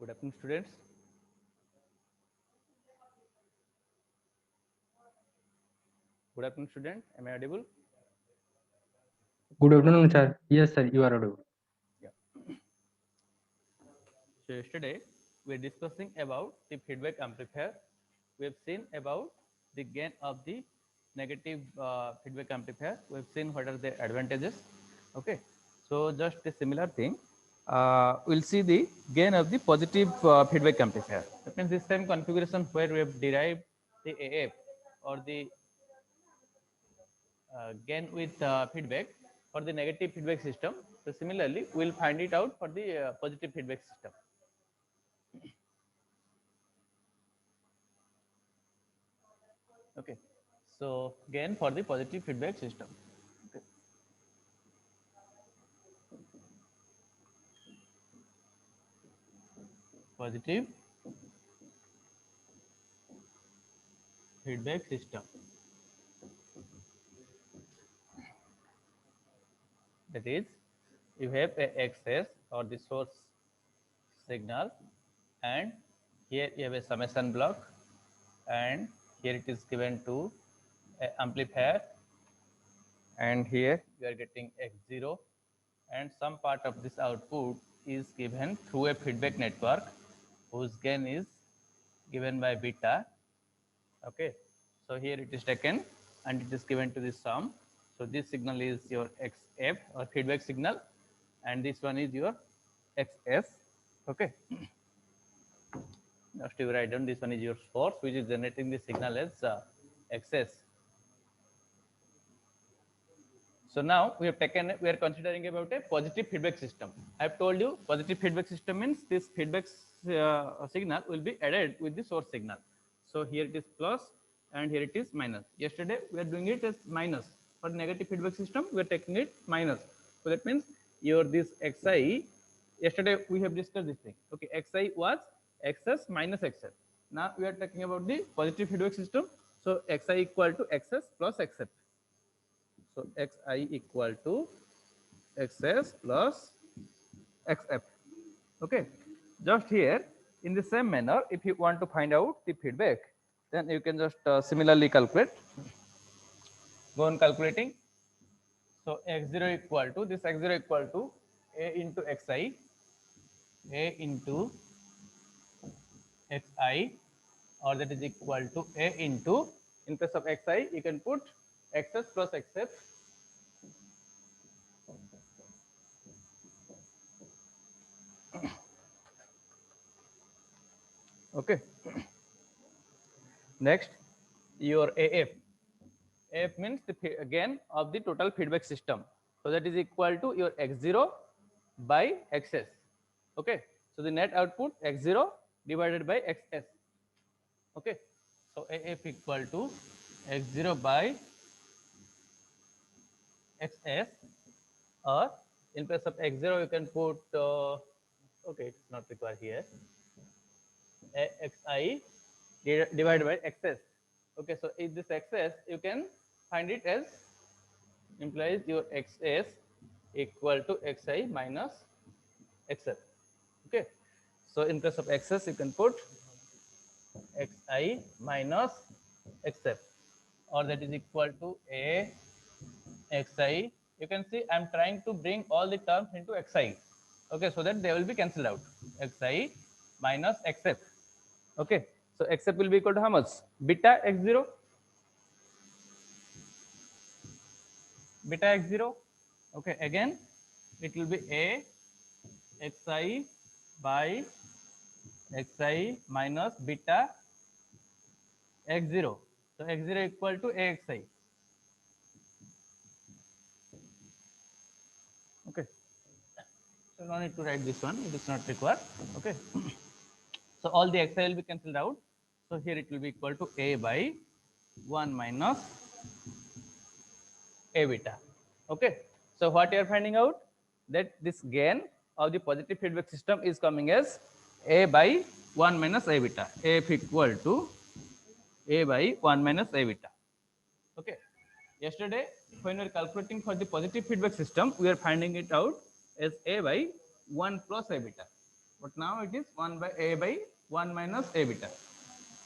Good afternoon, students. Good afternoon, student. Am I audible? Good afternoon, sir. Yes, sir, you are audible. Yeah. So yesterday we are discussing about the feedback amplifier. We have seen about the gain of the negative feedback amplifier. We have seen what are the advantages. Okay. So just a similar thing. We'll see the gain of the positive feedback amplifier. That means the same configuration where we have derived the AF or the gain with feedback for the negative feedback system. So similarly, we'll find it out for the positive feedback system. Okay. So gain for the positive feedback system. Okay. Positive feedback system. That is, you have a excess or the source signal, and here you have a summation block, and here it is given to a amplifier, and here you are getting x0, and some part of this output is given through a feedback network whose gain is given by beta. Okay, so here it is taken and it is given to this sum. So this signal is your xf or feedback signal, and this one is your xs. Okay, just you write down, this one is your source which is generating the signal as xs. So now we are considering about a positive feedback system. I have told you positive feedback system means this feedback signal will be added with the source signal. So here it is plus and here it is minus. Yesterday we are doing it as minus. For negative feedback system we are taking it minus. So that means your this xi, yesterday we have discussed this thing. Okay, xi was xs minus xf. Now we are talking about the positive feedback system. So xi equal to xs plus xf. So xi equal to xs plus xf. Okay. Just here, in the same manner, if you want to find out the feedback, then you can just similarly calculate. Go on calculating. So x0 equal to this x0 equal to a into xi, a into xi, or that is equal to a into, in place of xi you can put xs plus xf. Okay. Next, your AF. AF means the gain of the total feedback system. So that is equal to your x0 by xs. Okay. So the net output x0 divided by xs. Okay. So AF equal to x0 by xs, or in place of x0 you can put okay, it's not required here, xi divided by xs. Okay, so if this xs you can find it as implies your xs equal to xi minus xf. Okay, so in place of xs you can put xi minus xf, or that is equal to a xi. You can see I'm trying to bring all the terms into xi. Okay, so that they will be cancelled out. Xi minus xf. Okay, so xf will be equal to how much? Beta x0, beta x0. Okay, again it will be a xi by xi minus beta x0. So x0 equal to axi. Okay, so no need to write this one, it is not required. Okay, so all the xi will be cancelled out. So here it will be equal to a by 1 minus a beta. Okay, so what you are finding out, that this gain of the positive feedback system is coming as a by 1 minus a beta, f equal to a by 1 minus a beta. Okay, yesterday when we are calculating for the positive feedback system, we are finding it out as a by 1 plus a beta. but now it is 1 by a by 1 minus a beta.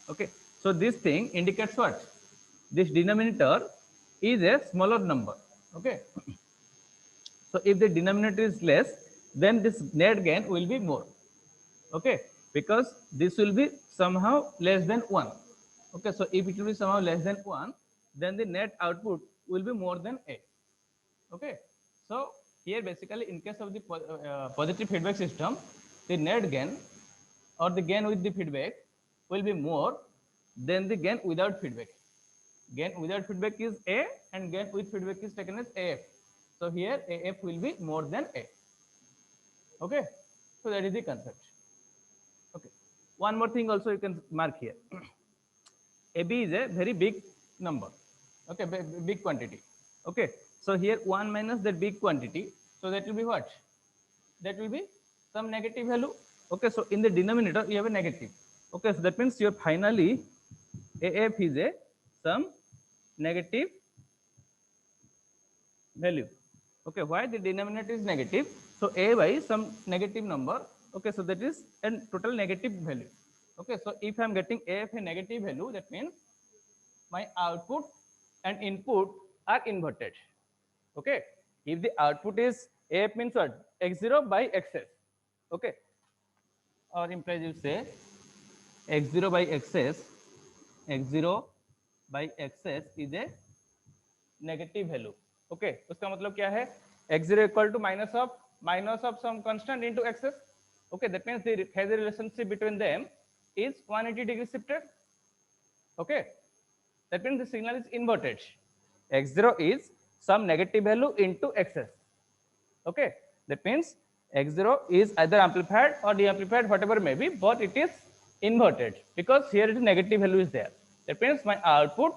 Okay, so this thing indicates what? This denominator is a smaller number. Okay, so if the denominator is less, then this net gain will be more. Okay, because this will be somehow less than 1. Okay, so if it will be somehow less than 1, then the net output will be more than a. Okay, so here basically in case of the positive feedback system, the net gain or the gain with the feedback will be more than the gain without feedback. Gain without feedback is a, and gain with feedback is taken as af. So here af will be more than a. Okay, so that is the concept. Okay, one more thing also you can mark here. AB is a very big number. Okay, big quantity. Okay, so here 1 minus that big quantity, so that will be what? That will be some negative value. Okay, so in the denominator you have a negative. Okay, so that means your finally AF is a some negative value. Okay, why the denominator is negative? So a by some negative number. Okay, so that is a total negative value. Okay, so if I am getting AF a negative value, that means my output and input are inverted. Okay, if the output is AF means what? X0 by XS. Okay, or implies you say x0 by xs, x0 by xs is a negative value. Okay, उसका मतलब क्या है? x0 equal to minus of some constant into xs. Okay, that means the phase relationship between them is 180 degrees shifted. Okay, that means the signal is inverted. X0 is some negative value into xs. Okay, that means x0 is either amplified or de-amplified, whatever may be, but it is inverted because here it is negative value is there. That means my output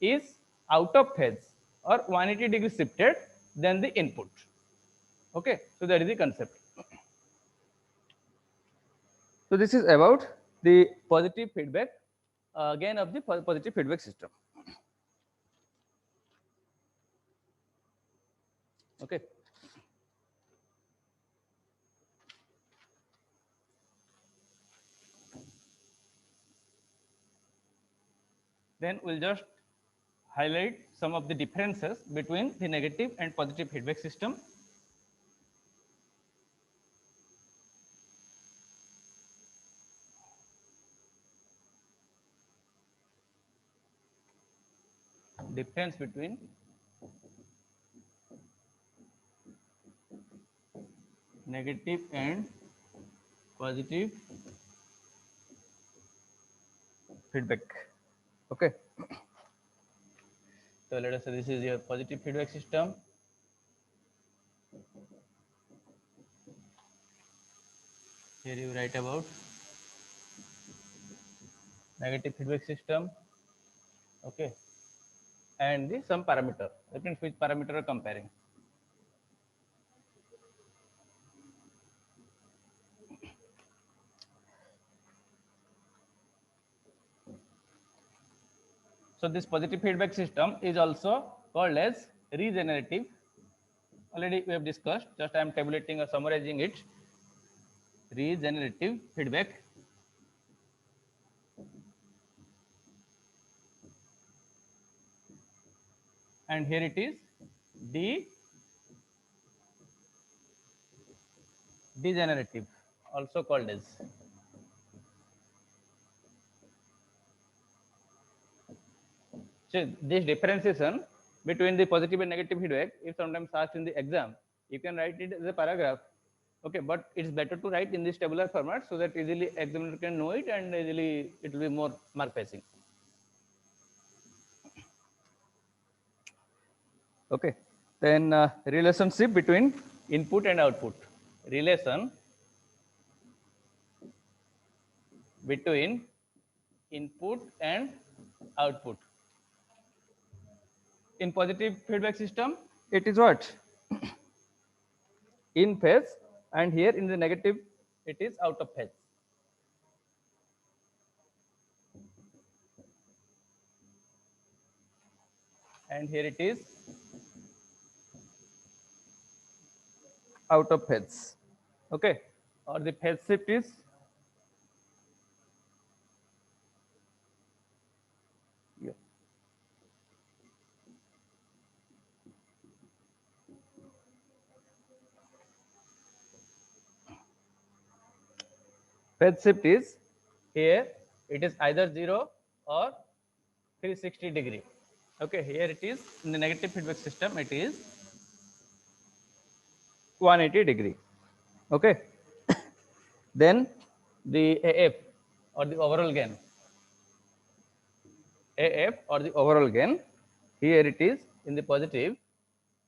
is out of phase or 180 degrees shifted than the input. Okay, so that is the concept. So this is about the positive feedback, gain of the positive feedback system. Okay. Then we'll just highlight some of the differences between the negative and positive feedback system. Difference between negative and positive feedback. Okay, so let us say this is your positive feedback system. Here you write about negative feedback system. Okay, and the some parameter, that means which parameter are comparing. So this positive feedback system is also called as regenerative. Already we have discussed, just I am tabulating or summarizing it. Regenerative feedback. And here it is degenerative, also called as. So this differentiation between the positive and negative feedback, if sometimes asked in the exam, you can write it as a paragraph. Okay, but it's better to write in this tabular format so that easily examiner can know it and easily it will be more mark passing. Okay, then relationship between input and output. Relation between input and output. In positive feedback system, it is what? In phase, and here in the negative, it is out of phase. And here it is out of phase. Okay, or the phase shift is yeah. Phase shift is here, it is either 0 or 360 degree. Okay, here it is in the negative feedback system, it is 180 degree. Okay, then the AF or the overall gain, AF or the overall gain, here it is in the positive,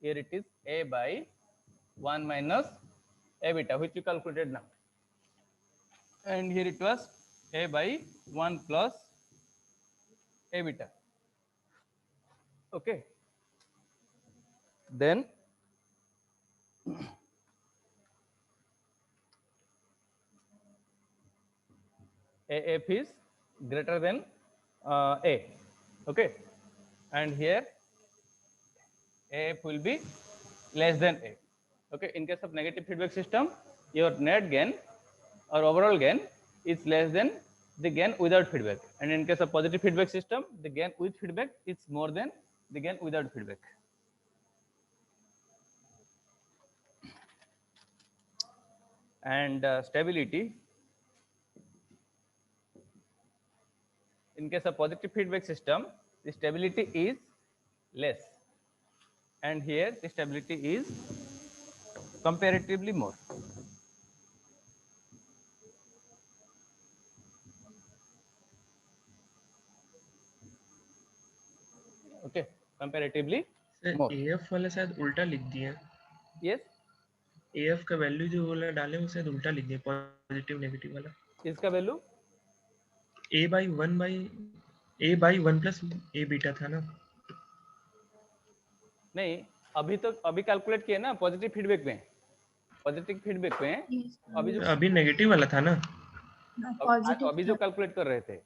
here it is A by 1 minus A beta, which we calculated now, and here it was A by 1 plus A beta. Okay, then AF is greater than A. Okay, and here AF will be less than A. Okay, in case of negative feedback system, your net gain or overall gain is less than the gain without feedback, and in case of positive feedback system, the gain with feedback is more than the gain without feedback. And stability, in case of positive feedback system, the stability is less, and here the stability is comparatively more. Okay, comparatively sir more. AF वाला शायद उल्टा लिख दिए. Yes, AF का value जो वाला डाले वो शायद उल्टा लिख दिए, पॉजिटिव नेगेटिव वाला. इसका value A/1 plus A beta था ना. नहीं, अभी तो अभी कैलकुलेट किए ना पॉजिटिव फीडबैक में, पॉजिटिव फीडबैक में अभी जो अभी नेगेटिव वाला था ना. अभी जो कैलकुलेट कर रहे थे,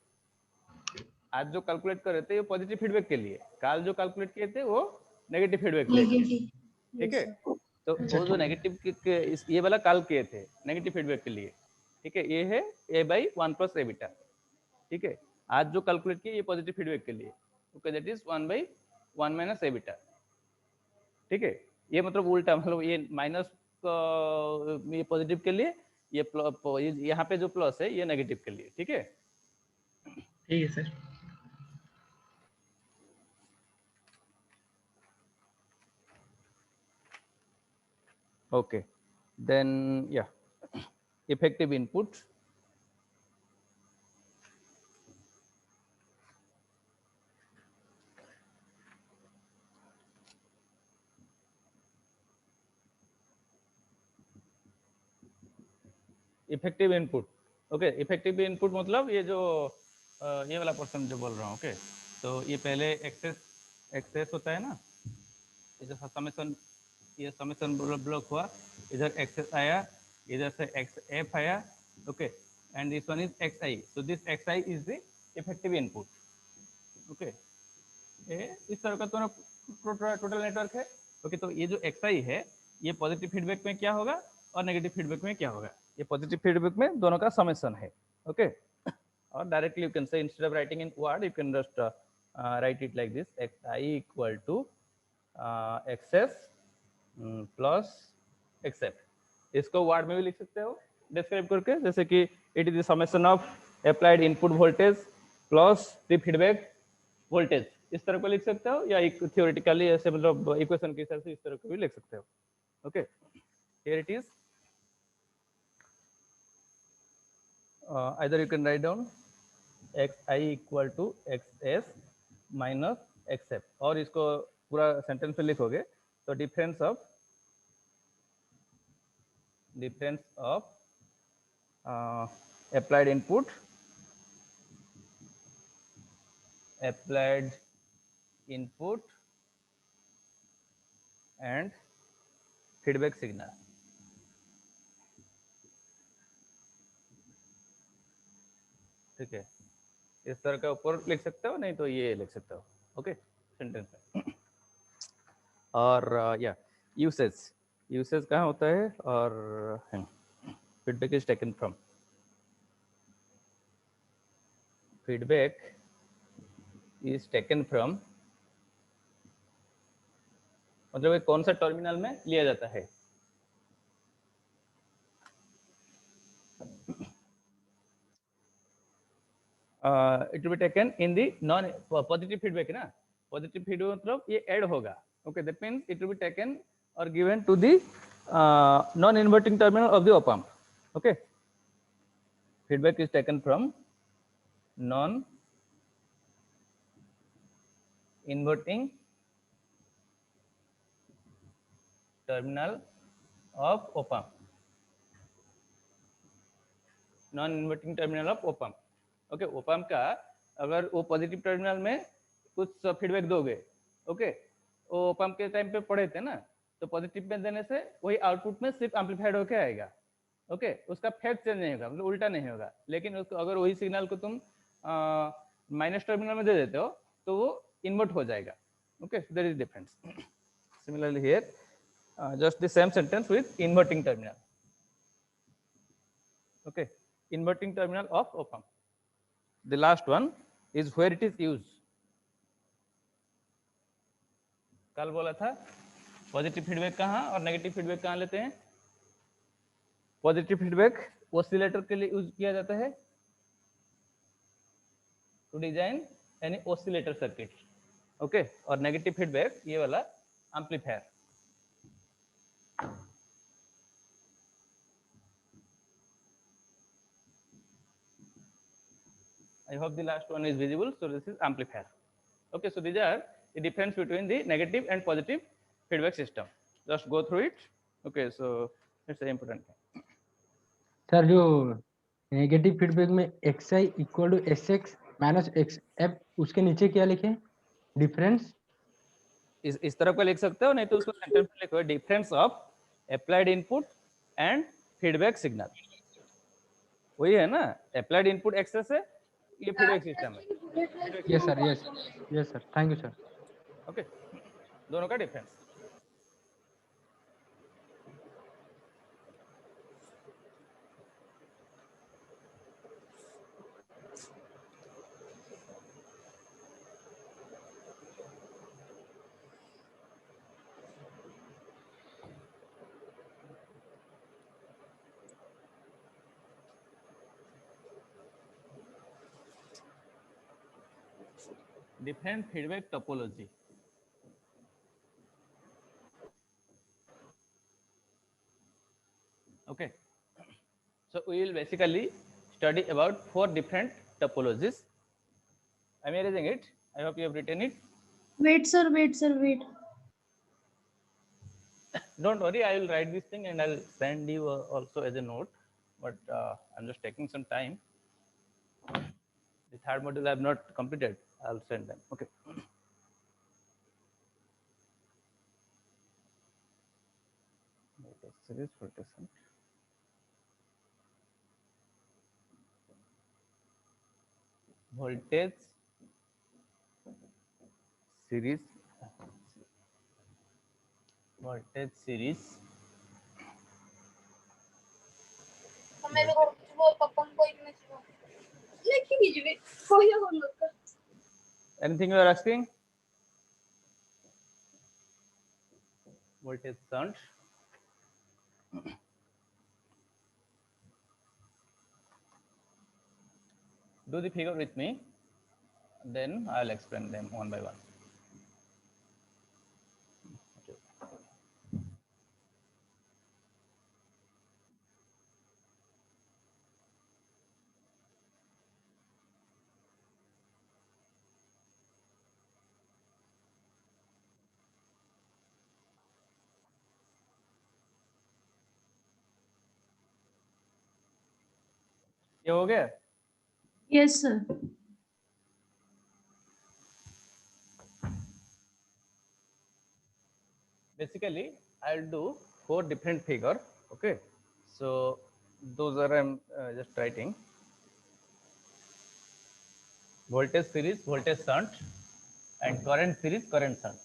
आज जो कैलकुलेट कर रहे थे वो पॉजिटिव फीडबैक के लिए, काल जो कैलकुलेट किए थे वो नेगेटिव फीडबैक के लिए. ठीक है, तो वो जो नेगेटिव ये वाला काल किए थे नेगेटिव फीडबैक के लिए. ठीक है, ये है A by 1 plus A beta. ठीक है, आज जो कैलकुलेट किए ये पॉजिटिव फीडबैक के लिए, okay, that is 1 by 1 minus A beta. ठीक है, ये मतलब उल्टा, मतलब ये माइनस ये पॉजिटिव के लिए, ये यहाँ पे जो प्लस है ये नेगेटिव के लिए. ठीक है, ठीक है sir. okay, then yeah, effective input. Effective input. Okay, effective input मतलब ये जो ये वाला पर्सन जो बोल रहा हूँ. ओके, तो ये पहले एक्सेस होता है ना, ये जो समेशन, ये समेशन ब्लॉक हुआ, इधर एक्सेस आया, इधर से एक्स एफ आया. Okay, and this one is x I, so this x I is the effective input. Okay, ये इस तरह का टोटल नेटवर्क है. ओके, तो ये जो एक्स आई है ये पॉजिटिव फीडबैक में क्या होगा और नेगेटिव फीडबैक में क्या होगा, ये पॉजिटिव फीडबैक में दोनों का समेशन है. ओके, और directly you can say instead of writing in word you can just write it like this, x i equal to x s plus x f. इसको वर्ड में भी लिख सकते हो डिस्क्राइब करके, जैसे कि it is the summation of applied input voltage plus the feedback voltage, इस तरह को लिख सकते हो, या थियोरेटिकली ऐसे मतलब इक्वेशन के हिसाब से इस तरह को भी लिख सकते हो. Okay, here it is, either you can write down xi equal to xs minus xf, और इसको पूरा सेंटेंस में लिखोगे तो difference of applied input and feedback signal. ठीक है, इस तरह का ऊपर लिख सकते हो, नहीं तो ये लिख सकते हो. ओके, सेंटेंस में. और या यूसेज कहाँ होता है, और feedback is taken from. Feedback is taken from मतलब ये कौन सा टर्मिनल में लिया जाता है? It will be taken in the non positive feedback ना, positive feedback मतलब ये add होगा. Okay, that means it will be taken or given to the non inverting terminal of the op amp. Okay, feedback is taken from non inverting terminal of op amp. Non inverting terminal of op amp. Okay, op amp का अगर वो positive terminal में कुछ feedback दोगे, okay, वो op amp के time पे पढ़े थे ना, तो पॉजिटिव में देने से वही आउटपुट में सिर्फ एम्पलीफाइड होके आएगा. ओके, उसका फेज चेंज नहीं होगा, मतलब उल्टा नहीं होगा. लेकिन उसको अगर वही सिग्नल को तुम माइनस टर्मिनल में दे देते हो तो वो इन्वर्ट हो जाएगा. Okay, there is difference. Similarly here just the same sentence with inverting terminal. Okay, inverting terminal of op amp. The last one is where it is used. कल बोला था पॉजिटिव फीडबैक कहाँ और नेगेटिव फीडबैक कहाँ लेते हैं. Positive feedback oscillator के लिए यूज किया जाता है to design any oscillator circuit. Okay, और नेगेटिव फीडबैक ये वाला amplifier. I hope the last one is visible. So this is amplifier. Okay, so these are the difference between the negative and positive feedback system. Just go through it. Okay, so it's very important. Sir जो negative feedback में xi equal to sx minus xf उसके नीचे क्या लिखे difference? इस तरह का लिख सकते हो, नहीं तो उसको सेंटेंस में लिखो difference of applied input and feedback signal. वही है ना, अप्लाइड इनपुट एक्सेस है, ये फीडबैक सिस्टम है. Yes sir, yes sir, thank you sir. Okay, दोनों का difference. Different feedback topology. Okay, so we will basically study about 4 different topologies. I'm erasing it. I hope you have written it. Wait, sir, wait. Don't worry, I will write this thing and I'll send you also as a note. But I'm just taking some time. The third module I have not completed. I'll send them. Okay. Series protection. Voltage series. Voltage series. Anything you are asking? Voltage shunt. Do the figure with me, then I'll explain them one by one. ये हो गया? Yes, sir. Basically, I'll do 4 different figure. Okay, so those are I'm just writing. Voltage series, voltage shunt, and current series, current shunt.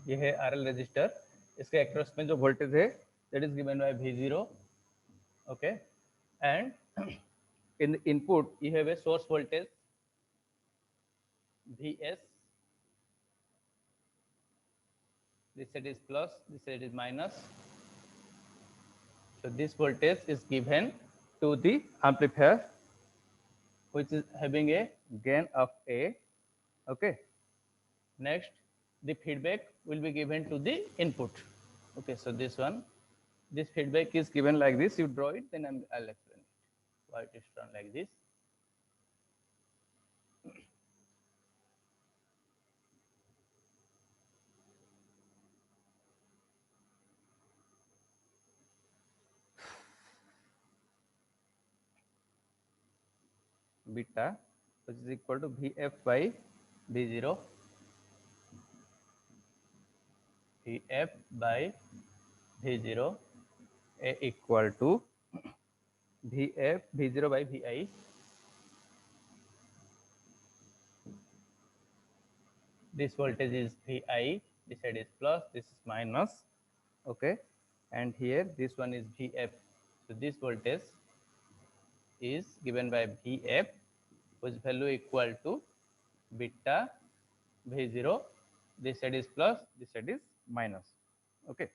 ये है RL register, इसके across में जो voltage है that is given by V0, okay, and in the input you have a source voltage Vs, this side is plus, this side is minus. So this voltage is given to the amplifier which is having a gain of A, okay. Next the feedback will be given to the input, okay. So this one, this feedback is given like this, you draw it, then I'll explain it why it is done like this. Beta which is equal to Vf by V0, Vf by V0, A equal to Vf V0 by Vi, this voltage is Vi, this side is plus, this is minus, okay, and here this one is Vf. So this voltage is given by Vf, whose value equal to beta V0, this side is plus, this side is minus, okay.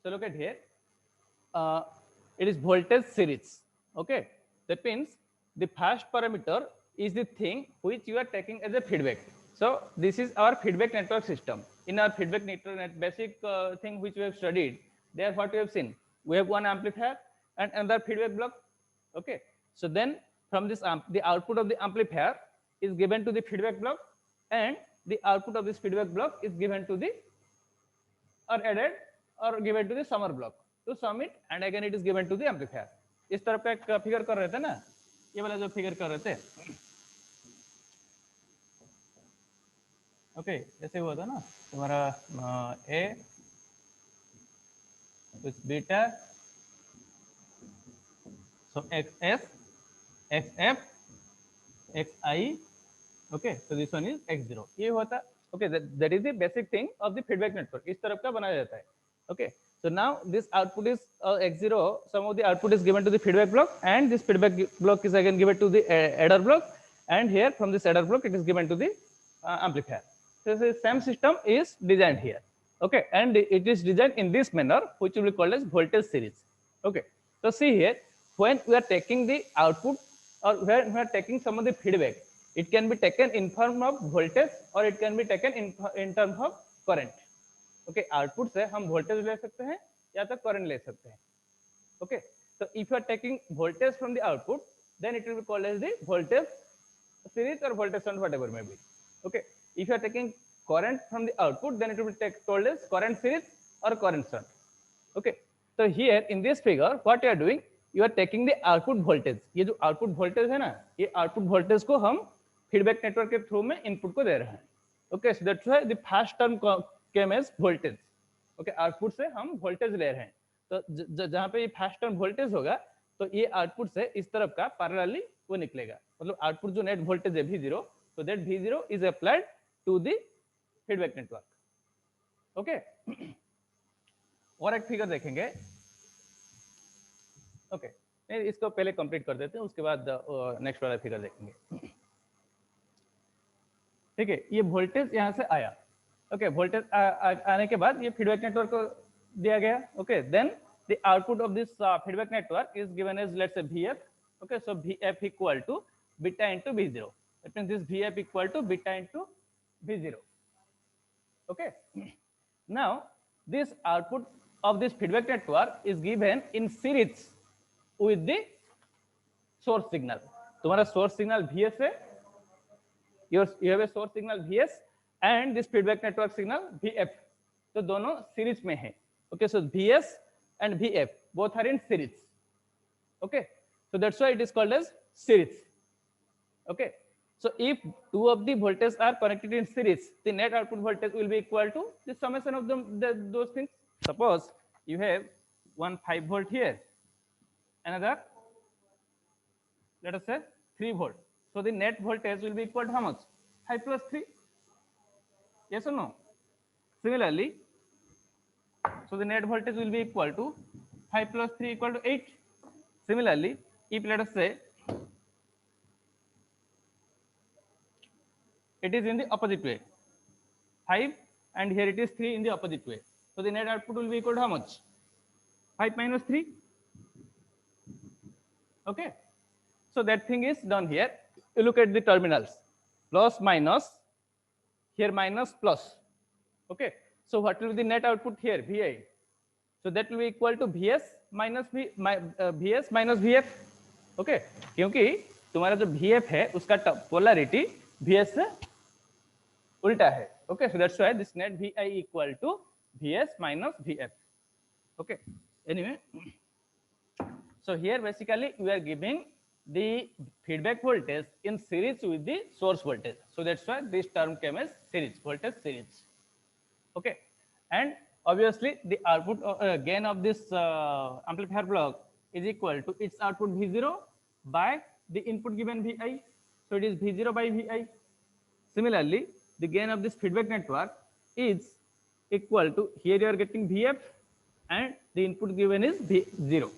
So look at here, it is voltage series, okay. That means the first parameter is the thing which you are taking as a feedback. So this is our feedback network system. In our feedback network basic thing which we have studied, there what we have seen, we have one amplifier and another feedback block, okay. So then from this the output of the amplifier is given to the feedback block, and the output of this feedback block is given to the or added or given to the summer block to sum it, and again it is given to the amplifier. इस तरफ का एक figure कर रहे थे ना, ये वाला जो फिगर कर रहे थे, ओके, ऐसे हुआ था ना तुम्हारा A with beta, so XS, XF, XI, okay, so this one is X0, ये हुआ था, okay. That is the basic thing of the feedback network, इस तरफ का बनाया जाता है, okay. So now this output is X0, some of the output is given to the feedback block, and this feedback block is again given to the adder block, and here from this adder block it is given to the amplifier. So the same system is designed here, okay, and it is designed in this manner, which will be called as voltage series, okay. So see here, when we are taking the output or when we are taking some of the feedback, it can be taken in form of voltage or it can be taken in terms of current, okay. Output से हम voltage ले सकते हैं या तो current ले सकते हैं, okay. So if you are taking voltage from the output, then it will be called as the voltage series or voltage shunt, whatever may be, okay. If you are taking current from the output, then it will be called as current series or current shunt, okay. So here in this figure what you are doing, you are taking the output voltage, ये जो output voltage है ना, ये output voltage को हम feedback network के through में input को दे रहे हैं, okay. So that's why the first term came as voltage, okay. Output से हम वोल्टेज ले रहे हैं, तो जहां पे ये फर्स्ट टर्म वोल्टेज होगा तो ये आउटपुट से इस तरफ का पैरेलली वो निकलेगा, मतलब आउटपुट जो नेट वोल्टेज है V0, so that V0 is applied to the feedback network, okay. और एक फिगर देखेंगे, okay. इसको पहले कंप्लीट कर देते हैं, उसके बाद नेक्स्ट वाला फिगर देखेंगे, ठीक है. ये वोल्टेज यहाँ से आया, ओके. वोल्टेज आने के बाद ये फीडबैक नेटवर्क को दिया गया, okay. Then the output of this feedback network is given as let's say Vf, okay. So Vf equal to beta into V0, that means this Vf equal to beta into V0, okay. Now this output of this feedback network is given in series with the source signal. तुम्हारा source signal Vs है, you have a source signal Vs and this feedback network signal Vf, तो दोनों series में है, okay. So Vs and Vf both are in series, okay. So that's why it is called as series, okay. So if two of the voltages are connected in series, the net output voltage will be equal to the summation of those things. Suppose you have one 5 volt here, another let us say 3 volt, so the net voltage will be equal to how much? 5 plus 3, Yes or no? Similarly, so the net voltage will be equal to 5 plus 3 equal to 8. Similarly, if let us say it is in the opposite way, 5 and here it is 3 in the opposite way, so the net output will be equal to how much? 5 minus 3. Okay, so that thing is done here. You look at the terminals, plus minus, here minus plus. Okay, so what will be the net output here? Vi. So that will be equal to Vs minus Vs minus Vf. Okay, क्योंकि तुम्हारा जो Vf है उसका polarity Vs से उल्टा है. Okay, so that's why this net Vi equal to Vs minus Vf. Okay, anyway, so here basically we are giving the feedback voltage in series with the source voltage. So that's why this term came as series, voltage series. Okay, and obviously the output gain of this amplifier block is equal to its output V0 by the input given Vi. So it is V0 by Vi. Similarly, the gain of this feedback network is equal to, here you are getting Vf and the input given is V0.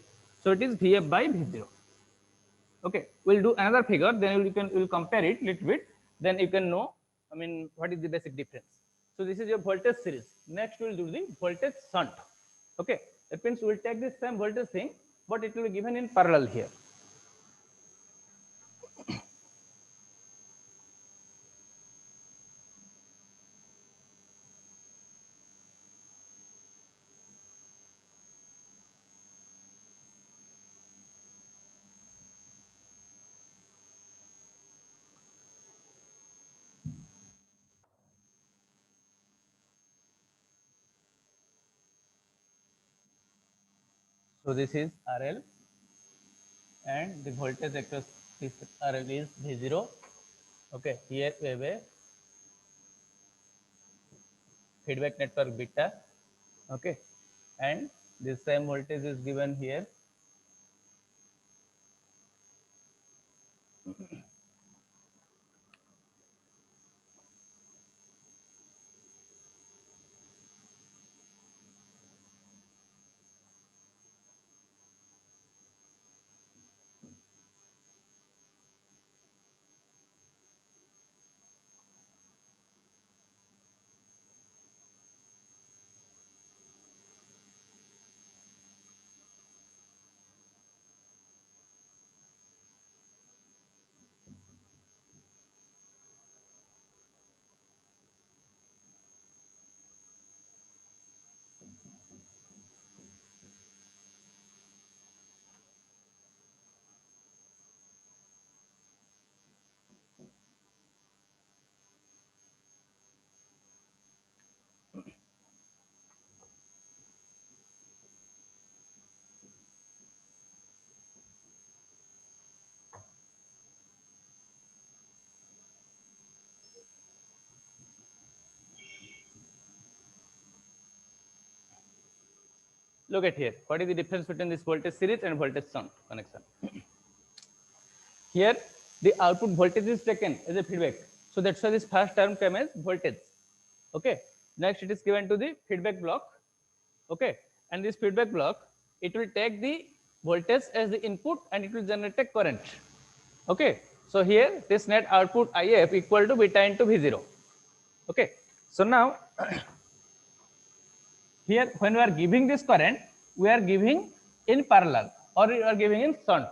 So it is Vf by V0. Okay, we'll do another figure, then we'll compare it little bit, then you can know, I mean, what is the basic difference. So this is your voltage series. Next we'll do the voltage shunt. Okay, that means we'll take this same voltage thing, but it will be given in parallel here. So this is RL and the voltage across this RL is V0. Okay, here we have a feedback network beta. Okay, and this same voltage is given here. Look at here. What is the difference between this voltage series and voltage shunt connection? Here, the output voltage is taken as a feedback. So that's why this first term came as voltage. Okay. Next, it is given to the feedback block. Okay. And this feedback block, it will take the voltage as the input and it will generate a current. Okay. So here, this net output IF equal to beta into V0. Okay. So now, here when we are giving this current, we are giving in parallel or we are giving in shunt.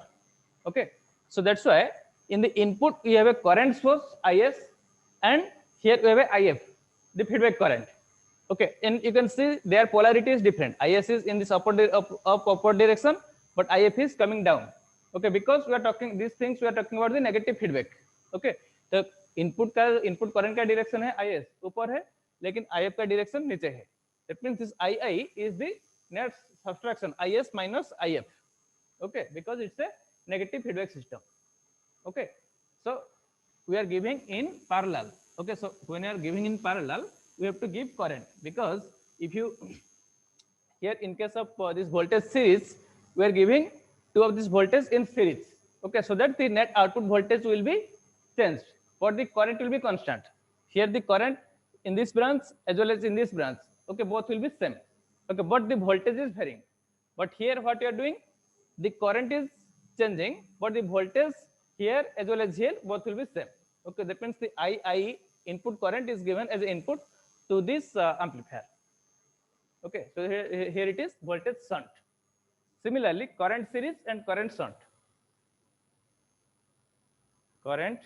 Okay, so that's why in the input we have a current source Is and here we have a If, the feedback current. Okay, and you can see their polarity is different. Is is in this upward direction, but If is coming down. Okay, because we are talking these things, we are talking about the negative feedback. Okay, तो input current का direction है Is ऊपर है, लेकिन If का direction नीचे है. That means this II is the net subtraction Is minus If. Okay, because it's a negative feedback system. Okay, so we are giving in parallel. Okay, so when you are giving in parallel, we have to give current, because if you here in case of this voltage series, we are giving two of this voltage in series. Okay, so that the net output voltage will be changed, but the current will be constant. Here the current in this branch as well as in this branch. Okay, both will be same. Okay, but the voltage is varying. But here what you are doing, the current is changing, but the voltage here as well as here both will be same. Okay, that means the II input current is given as an input to this amplifier. Okay, so here it is voltage shunt. Similarly, current series and current shunt. Current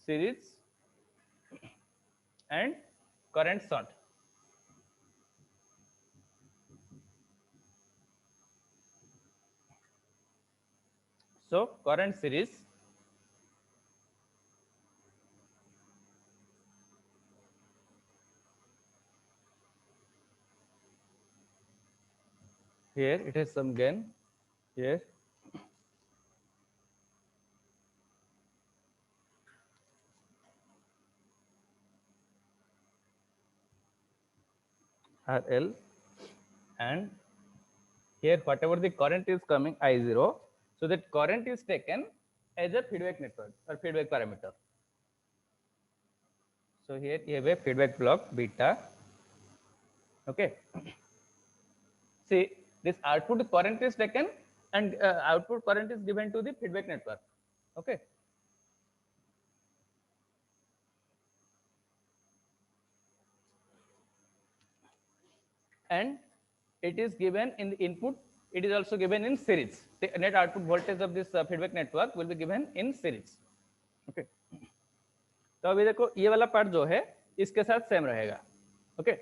series and current shunt. So current series here it has some gain here. RL, and here whatever the current is coming I0, so that current is taken as a feedback network or feedback parameter. So here you have a feedback block beta. Okay, see this output current is taken and output current is given to the feedback network. Okay, and it is given in the input, it is also given in series. The net output voltage of this feedback network will be given in series. Okay, तो अभी देखो ये वाला part जो है इसके साथ same रहेगा. ओके,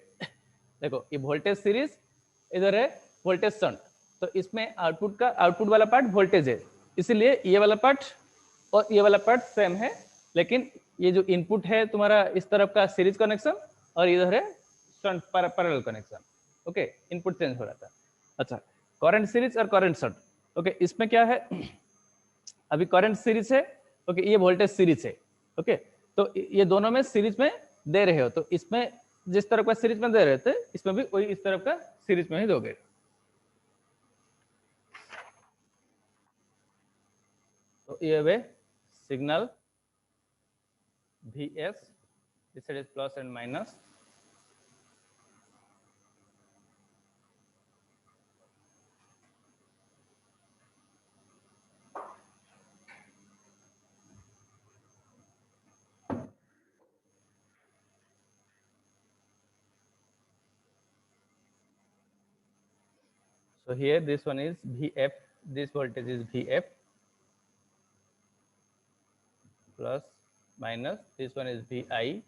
देखो ये वोल्टेज सीरीज, इधर है वोल्टेज शंट, तो इसमें आउटपुट वाला पार्ट वोल्टेज है, इसीलिए ये वाला पार्ट और ये वाला पार्ट सेम है, लेकिन ये जो इनपुट है तुम्हारा इस तरफ का सीरीज कनेक्शन और इधर है shunt parallel connection. Okay, input change हो रहा था. अच्छा, करंट सीरीज और करंट शंट. ओके, इसमें क्या है, अभी करंट सीरीज है. ओके, ये वोल्टेज सीरीज है. ओके, तो ये दोनों में सीरीज में दे रहे हो, तो इसमें जिस तरफ का सीरीज में दे रहे थे इसमें भी वही इस तरफ का सीरीज में ही दोगे. तो ये वे signal Vs, this side is plus and minus. So here this one is Vf, this voltage is Vf plus minus, this one is Vi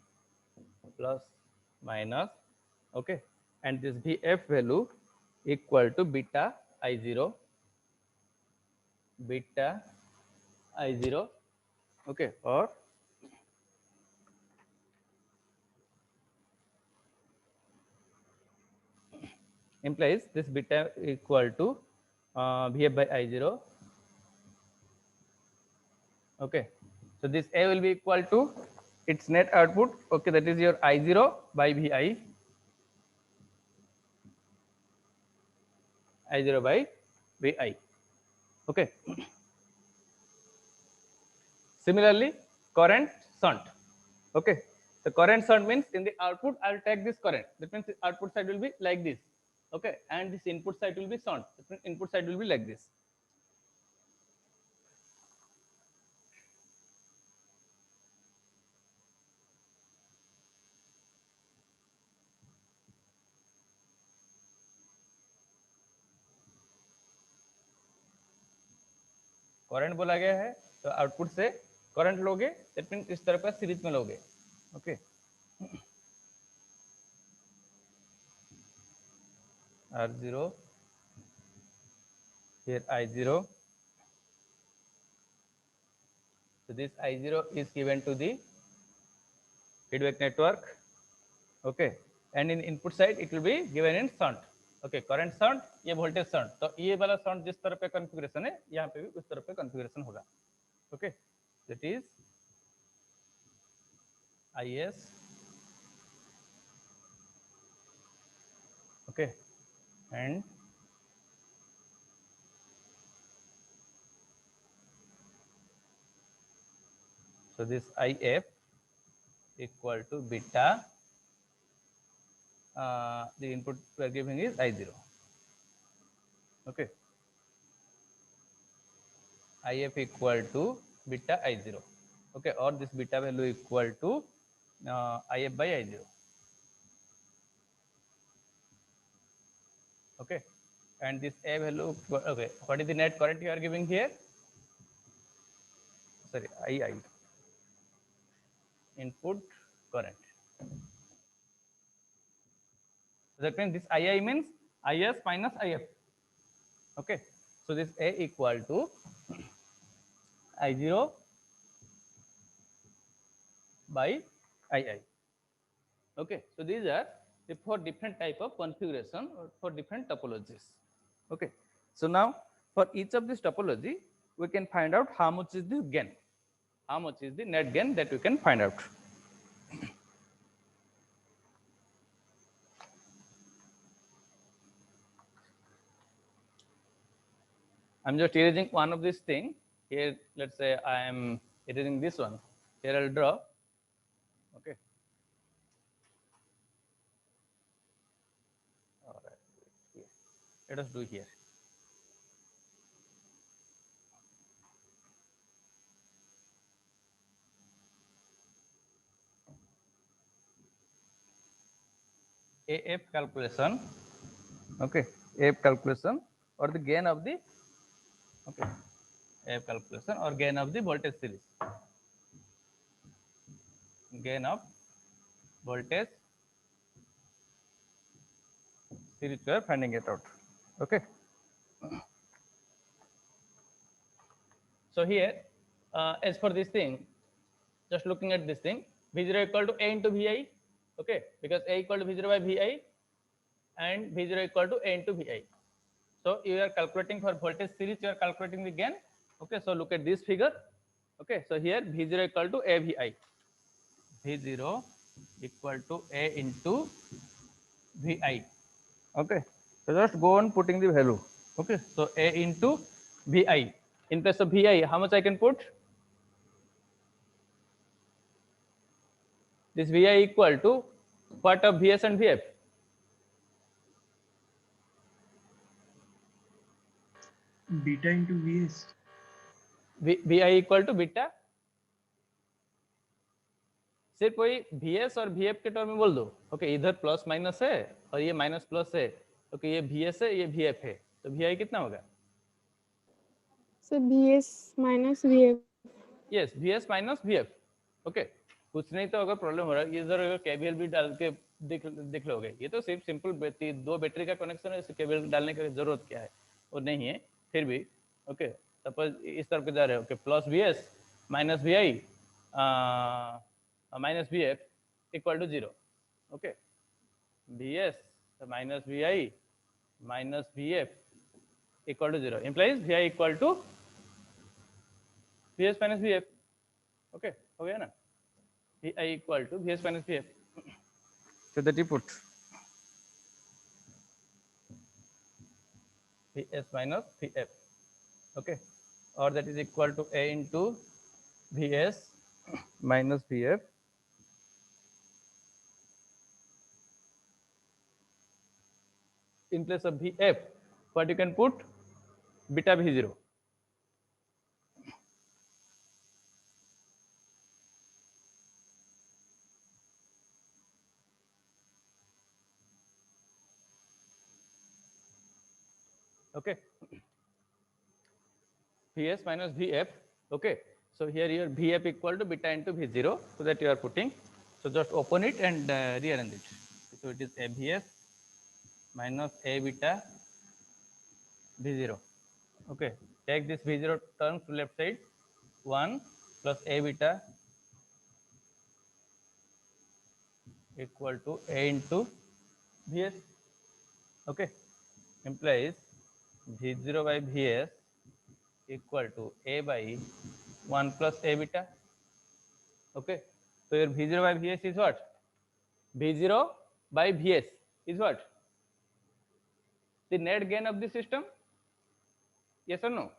plus minus. Okay, and this Vf value equal to beta I0, beta I0. Okay, or implies this beta equal to Vf by I0. Okay, so this A will be equal to its net output. Okay, that is your I0 by Vi, I0 by Vi. Okay, similarly current shunt. Okay, the current shunt means in the output I will take this current, that means the output side will be like this. Okay, and this input side will be shunt, that means input side will be like this. Current बोला गया है तो output से current लोगे, that mean इस तरह का series में लोगे. Okay, R0, here I0, so this I0 is given to the feedback network. Okay, and in input side it will be given in shunt. Okay, current shunt, ये voltage shunt, तो ये वाला shunt जिस तरह पे configuration है यहाँ पे भी उस तरह पे कॉन्फ़िगरेशन होगा. Okay, that is IS. Okay, and so this IF equal to beta, the input we are giving is I0. Okay, IF equal to beta I0. Okay, or this beta value equal to IF by I0. Okay, and this A value, okay, what is the net current you are giving here? Sorry, II, input current. That means this II means IS minus IF. Okay, so this A equal to I0 by II. Okay, so these are the 4 different type of configuration or for different topologies. Okay, so now for each of this topology, we can find out how much is the gain, how much is the net gain that we can find out. I'm just erasing one of this thing here. Let's say I am erasing this one. Here I'll draw. Okay. All right. Here. Let us do here. AF calculation. Okay. AF calculation or the gain of the, okay, AF calculation or gain of the voltage series. Gain of voltage series, we are finding it out. Okay. So here, as for this thing, just looking at this thing, V0 equal to A into Vi. Okay, because A equal to V0 by Vi and V0 equal to A into Vi. So you are calculating for voltage series, you are calculating the gain. Okay, so look at this figure. Okay, so here V0 equal to AVI. V0 equal to A into Vi. Okay, so just go on putting the value. Okay, so A into Vi. In place of Vi, how much I can put? This Vi equal to what of Vs and Vf? Beta into Vs. Vi equal to beta, सिर्फ वही Vs और Vf के term में बोल दो. Okay, इधर plus minus है और ये माइनस प्लस है. ओके, ये Vs है, ये Vf है, तो Vi कितना होगा? So Vs minus Vf. Yes, Vs minus Vf. Okay, कुछ नहीं तो अगर प्रॉब्लम हो रहा है इधर केवीएल भी डाल के देख लोगे. ये तो सिर्फ सिंपल दो बैटरी का कनेक्शन है, इसे केवीएल डालने की जरूरत क्या है, और नहीं है फिर भी. ओके, सपोज इस तरफ जा रहे हो, okay, plus Vs minus Vi minus Vf equal to 0. Okay, Vs minus Vi minus Vf equal to 0 implies Vi equal to Vs minus Vf. Okay, हो गया ना? Vi equal to Vs minus Vf. So that you put Vs minus Vf. Okay, or that is equal to A into Vs minus Vf. In place of Vf, what you can put? Beta V0. Okay, Vs minus Vf. Okay, so here your Vf equal to beta into V0, so that you are putting. So just open it and rearrange it. So it is a Vs minus a beta V0. Okay, take this V0 terms to left side. 1 plus a beta equal to a into Vs. Okay, implies V0 by Vs equal to a by 1 plus a beta. Okay, so your V0 by Vs is what? V0 by Vs is what? The net gain of the system? Yes or no?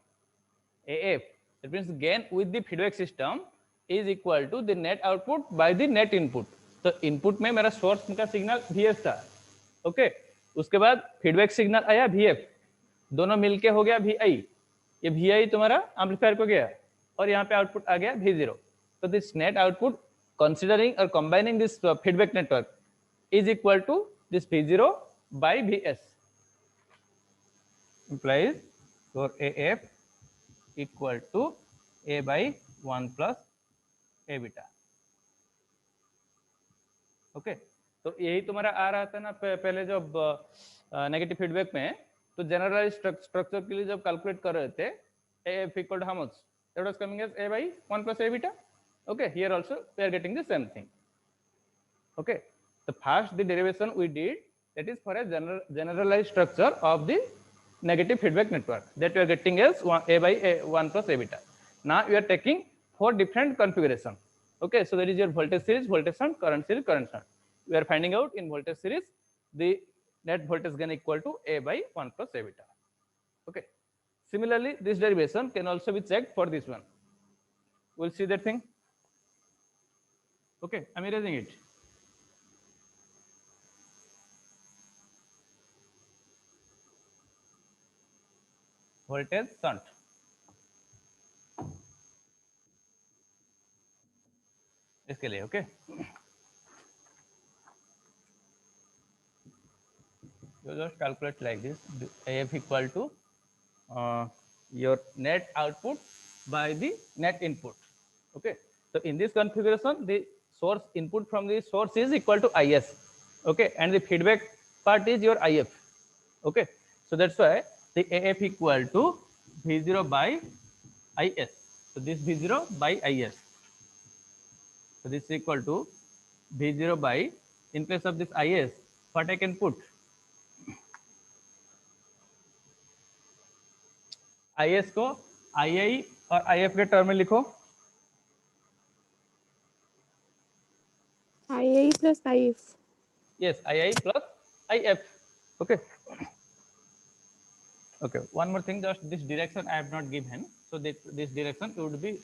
AF. That means gain with the feedback system is equal to the net output by the net input. तो input में मेरा source का signal VS था, okay. उसके बाद feedback signal आया VF, दोनों मिलके हो गया VI। ये VI तुम्हारा एम्पलीफायर को गया और यहाँ पे आउटपुट आ गया V0। तो दिस नेट आउटपुट कंसीडरिंग और combining this feedback network is equal to this V0 by VS, implies for AF equal to A by 1 plus A beta, okay. तो यही तुम्हारा आ रहा था ना पहले जब नेगेटिव फीडबैक में, तो जनरलाइज स्ट्रक्चर के लिए जब कैलकुलेट कर रहे थे AF equal to how much, that was coming as A by 1 plus A beta, okay। Here also we are getting the same thing, okay। The first the derivation we did, that is for a generalized structure of the negative feedback network, that we are getting as A by 1 plus A beta. Now we are taking 4 different configuration, okay। So that is your voltage series, voltage shunt, current series, current shunt. We are finding out in voltage series the net voltage gain equal to A by 1 plus A beta, okay। Similarly, this derivation can also be checked for this one. We'll see that thing, okay। I'm erasing it. Voltage shunt, इसके लिए, okay। You just calculate like this, AF equal to your net output by the net input, okay। So in this configuration, the source input from the source is equal to IS, okay, and the feedback part is your IF, okay। So that's why the AF equal to V0 by IS. So this V0 by IS, so this is equal to V0 by, in place of this IS, what I can put, IS को II और IF के term में लिखो, II plus IF. yes, II plus IF, okay। Okay, one more thing, just this direction I have not given, so this direction would be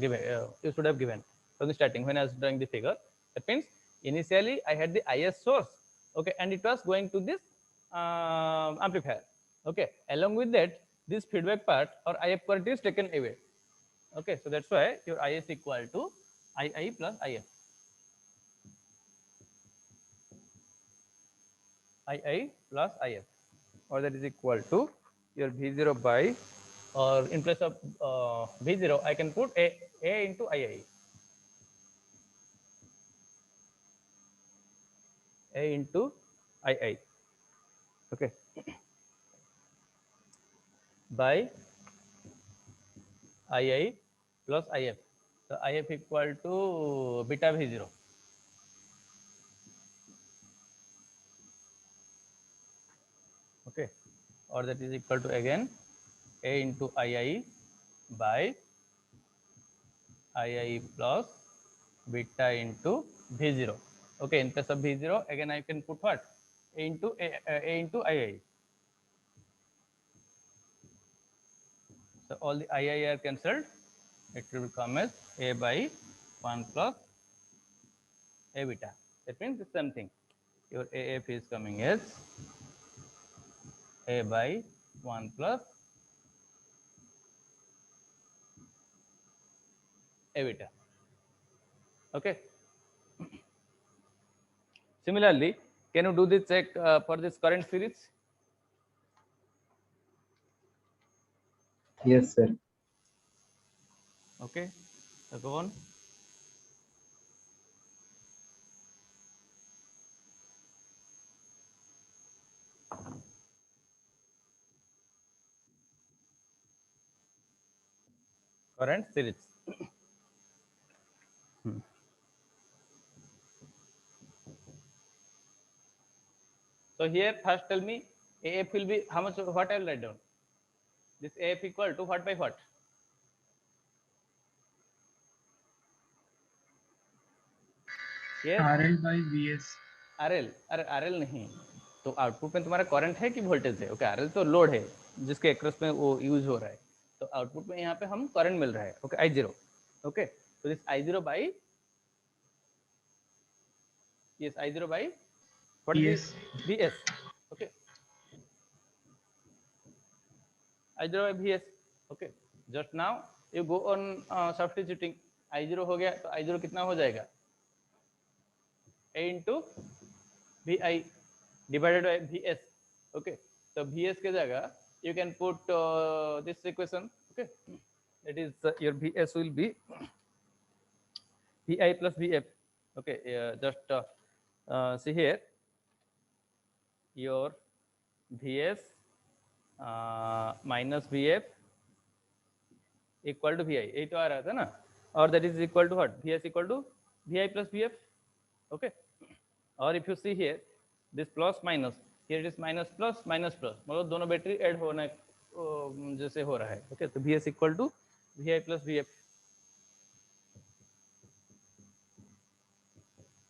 given, you should have given from the starting when I was drawing the figure. That means initially I had the IS source, okay, and it was going to this amplifier, okay। Along with that, this feedback part or IF part is taken away, okay। So that's why your IS equal to II plus IF, II plus IF, or that is equal to your V0 by, or in place of V0 I can put A into II, A into II, okay, by II plus IF. So IF equal to beta V0, okay, or that is equal to again A into II by II plus beta into V0, okay। In place of V0 again I can put what, A into II, so all the II are cancelled, it will come as A by 1 plus A beta. That means the same thing, your AF is coming as A by 1 plus A beta, okay। Similarly, can you do the check for this current series? Yes, sir. Okay, so go on. Current series. So here first tell me AF will be how much, what I will write down? This AF equal to what by what? Yes, RL by VS. RL, अरे RL नहीं, तो output में तुम्हारा current है कि voltage है, okay. RL तो load है जिसके एक्रोस में वो यूज हो रहा है, तो आउटपुट में यहाँ पे हम करंट मिल रहा है, okay, I0, okay. So this I0 by, yes, I0 by what is Yes. it? Vs. Okay, I0 by Vs. Okay, just now you go on substituting. I0 हो गया तो I0 कितना हो जाएगा? A into Vi divided by Vs. Okay, so Vs के जगह you can put this equation. Okay, it is your Vs will be Vi plus Vf. Okay, just see here your Vs minus Vf equal to Vi. यही तो आ रहा था ना, और that is equal to what? Vs equal to Vi plus Vf. Okay, or if you see here this plus minus, here it is minus plus minus plus, मतलब दोनों battery add होने जैसे हो रहा है. Okay, तो Vs equal to Vi plus Vf.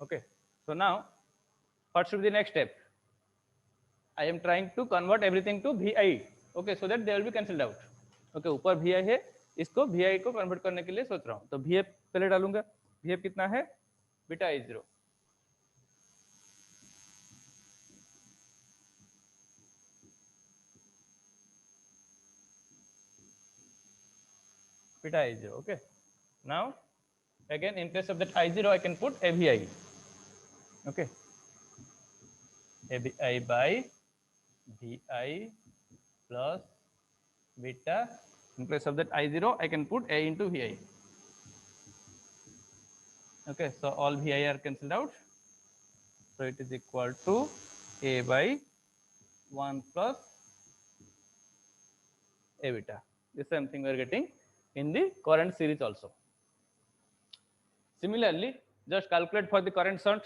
Okay, so now what should be the next step? I am trying to convert everything to Vi. Okay, so that they will be cancelled out. Okay, ऊपर Vi है, इसको Vi को convert करने के लिए सोच रहा हूँ. तो Vf पहले डालूंगा. Vf कितना है? Beta I0. Beta I0. Okay, now again in place of that I0 I can put AVI. Okay, AVI by Vi plus beta. In place of that I0 I can put A into Vi. Okay, so all Vi are cancelled out, so it is equal to A by 1 plus A beta. The same thing we are getting in the current series also. Similarly, just calculate for the current shunt.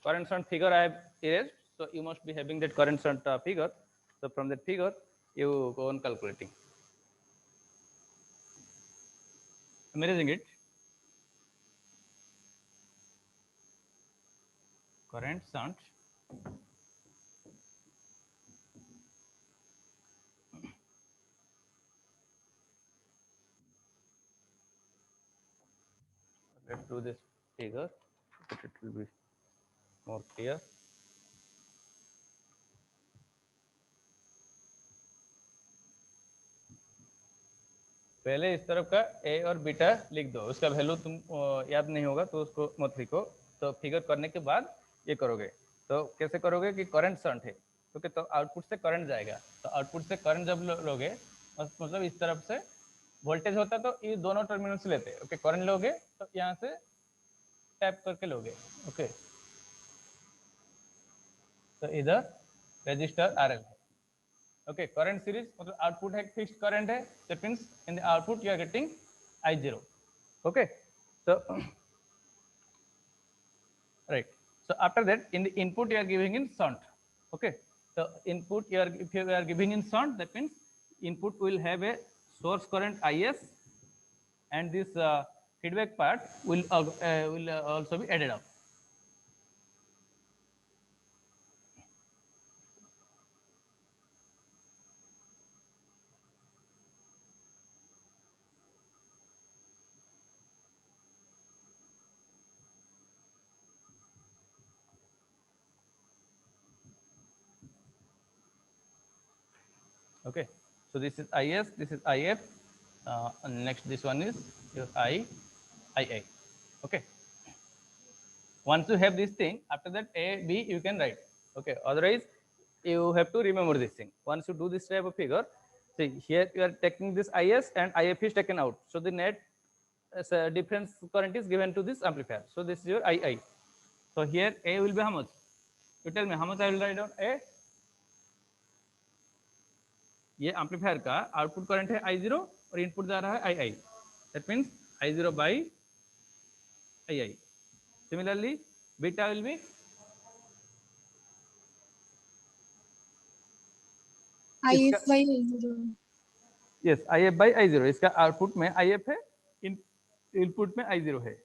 Current shunt figure I have erased, so you must be having that current shunt figure. So from that figure, you go on calculating. I'm erasing it. Current shunt. Let's do this figure, but it will be more clear. पहले इस तरफ का ए और beta लिख दो, उसका value तुम याद नहीं होगा तो उसको मत लिखो. तो फिगर करने के बाद ये करोगे. तो कैसे करोगे कि करंट शंट है, ओके, तो आउटपुट से करंट जाएगा. तो आउटपुट से करंट जब लोगे, मतलब इस तरफ से वोल्टेज होता तो ये दोनों टर्मिनल से लेते. ओके, करंट लोगे तो यहाँ से टैप करके लोगे. ओके, तो इधर रजिस्टर आरएल है. Okay, current series मतलब output है fixed current है, that means in the output you are getting I0. Okay, so right, so after that in the input you are giving in shunt. Okay, so input you are, if you are giving in shunt, that means input will have a source current Is, and this feedback part will also be added up. Okay, so this is Is, this is If, and next this one is your Ia. Okay, once you have this thing, after that A, B you can write. Okay, otherwise you have to remember this thing. Once you do this type of figure, see here you are taking this Is and If is taken out, so the net difference current is given to this amplifier. So this is your II. So here A will be how much? You tell me how much I will write down A. ये amplifier का output current है I0 और input जा रहा है II. That means I0 by II. Similarly, beta will be IF by I0. yes, IF by I0. इसका output में IF है, इनपुट में I0 है.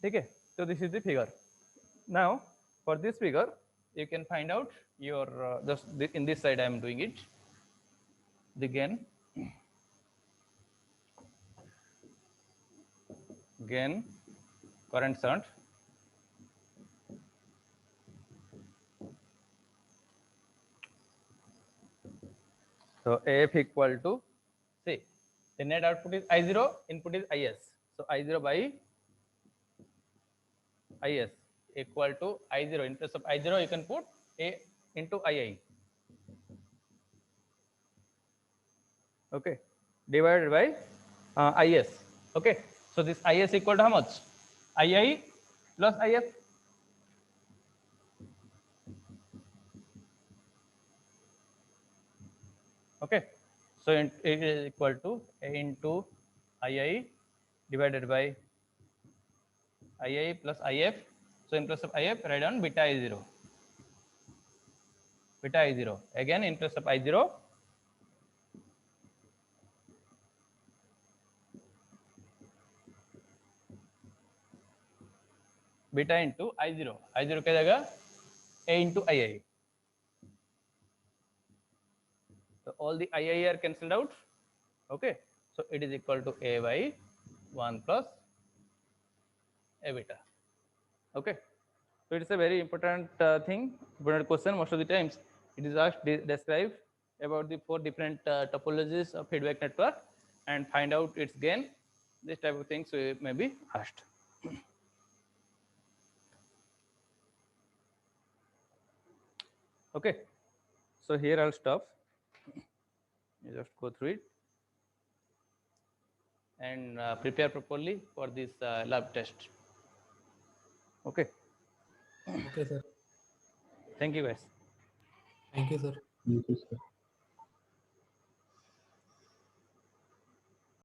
ठीक है, तो this is the figure. Now for this figure you can find out your just in this side I am doing it. The gain gain current shunt. So AF equal to, see, the net output is I0, input is IS. So I0 by IS equal to I0. In place of I0, you can put A into II. Okay, divided by IS. Okay, so this IS equal to how much? II plus IF. Okay, so it is equal to A into II divided by II plus IF. So in place of IF, write down beta I0. Beta I0. Again, in place of I0, beta into I0. I0 क्या जाएगा? A into II. So all the II are cancelled out. Okay, so it is equal to A by 1 plus A beta. Okay, so it's a very important thing, important question. Most of the times it is asked, describe about the 4 different topologies of feedback network and find out its gain. This type of things may be asked. Okay, so here I'll stop. You just go through it and prepare properly for this lab test. Okay, Okay, sir. thank you guys. Thank you, sir. Thank you, sir.